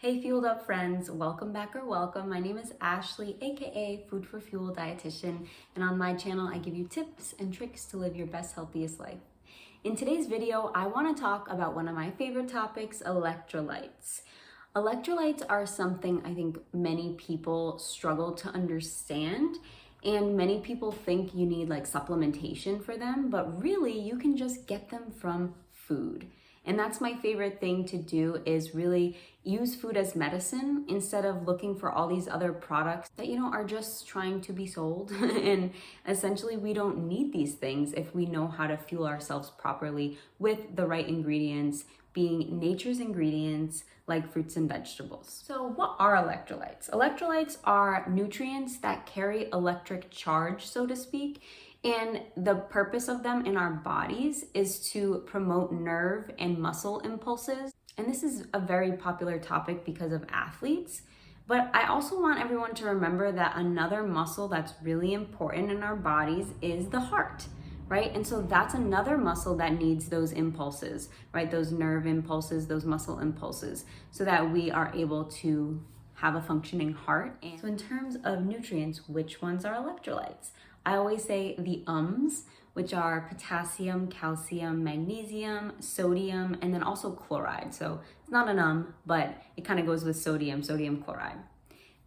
Hey Fueled Up friends, welcome back or welcome. My name is Ashley, aka Food for Fuel Dietitian, and on my channel I give you tips and tricks to live your best, healthiest life. In today's video, I want to talk about one of my favorite topics, electrolytes. Electrolytes are something I think many people struggle to understand, and many people think you need like supplementation for them, but really you can just get them from food. And that's my favorite thing to do, is really use food as medicine instead of looking for all these other products that, are just trying to be sold. And essentially we don't need these things if we know how to fuel ourselves properly with the right ingredients, being nature's ingredients like fruits and vegetables. So what are electrolytes? Electrolytes are nutrients that carry electric charge, so to speak. And the purpose of them in our bodies is to promote nerve and muscle impulses. And this is a very popular topic because of athletes. But I also want everyone to remember that another muscle that's really important in our bodies is the heart, right? And so that's another muscle that needs those impulses, right? Those nerve impulses, those muscle impulses, so that we are able to have a functioning heart. And so in terms of nutrients, which ones are electrolytes? I always say the ums, which are potassium, calcium, magnesium, sodium, and then also chloride. So it's not an but it kind of goes with sodium chloride.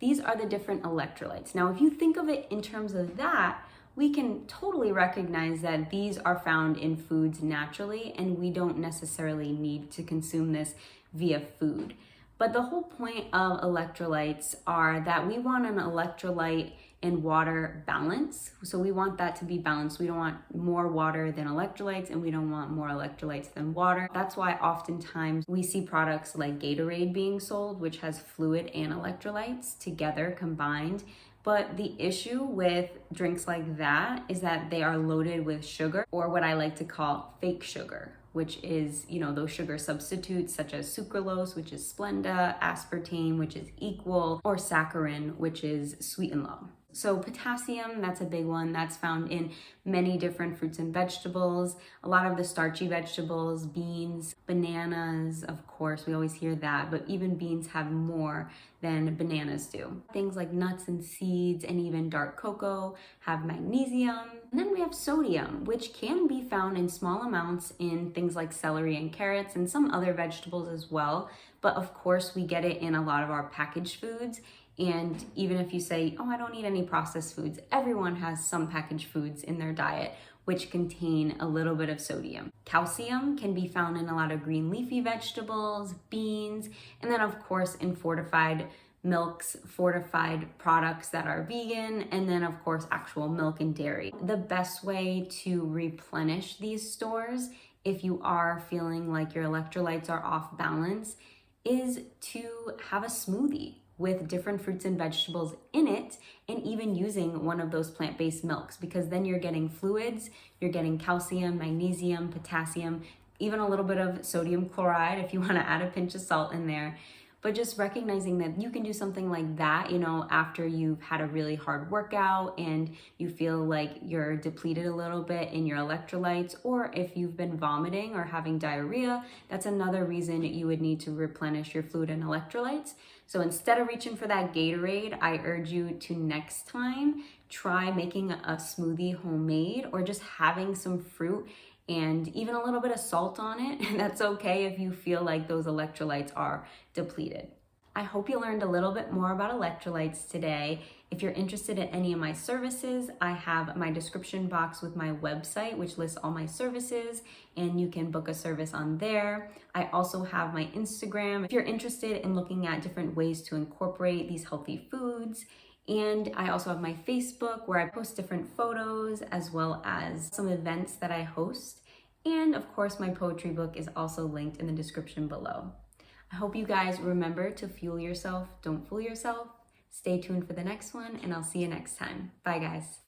These are the different electrolytes. Now, if you think of it in terms of that, we can totally recognize that these are found in foods naturally, and we don't necessarily need to consume this via food. But the whole point of electrolytes are that we want an electrolyte and water balance. So we want that to be balanced. We don't want more water than electrolytes, and we don't want more electrolytes than water. That's why oftentimes we see products like Gatorade being sold, which has fluid and electrolytes together combined. But the issue with drinks like that is that they are loaded with sugar, or what I like to call fake sugar, which is, those sugar substitutes such as sucralose, which is Splenda, aspartame, which is Equal, or saccharin, which is Sweet and Low. So potassium, that's a big one. That's found in many different fruits and vegetables. A lot of the starchy vegetables, beans, bananas, of course, we always hear that, but even beans have more than bananas do. Things like nuts and seeds and even dark cocoa have magnesium. And then we have sodium, which can be found in small amounts in things like celery and carrots and some other vegetables as well. But of course, we get it in a lot of our packaged foods. And even if you say, I don't eat any processed foods, everyone has some packaged foods in their diet which contain a little bit of sodium. Calcium can be found in a lot of green leafy vegetables, beans, and then of course in fortified milks, fortified products that are vegan, and then of course actual milk and dairy. The best way to replenish these stores, if you are feeling like your electrolytes are off balance, is to have a smoothie with different fruits and vegetables in it, and even using one of those plant-based milks, because then you're getting fluids, you're getting calcium, magnesium, potassium, even a little bit of sodium chloride if you want to add a pinch of salt in there. But just recognizing that you can do something like that, after you've had a really hard workout and you feel like you're depleted a little bit in your electrolytes, or if you've been vomiting or having diarrhea, that's another reason you would need to replenish your fluid and electrolytes. So instead of reaching for that Gatorade, I urge you to next time try making a smoothie homemade, or just having some fruit and even a little bit of salt on it. That's okay if you feel like those electrolytes are depleted. I hope you learned a little bit more about electrolytes today. If you're interested in any of my services, I have my description box with my website, which lists all my services, and you can book a service on there. I also have my Instagram if you're interested in looking at different ways to incorporate these healthy foods. And I also have my Facebook, where I post different photos as well as some events that I host. And of course, my poetry book is also linked in the description below. I hope you guys remember to fuel yourself, don't fool yourself. Stay tuned for the next one, and I'll see you next time. Bye, guys.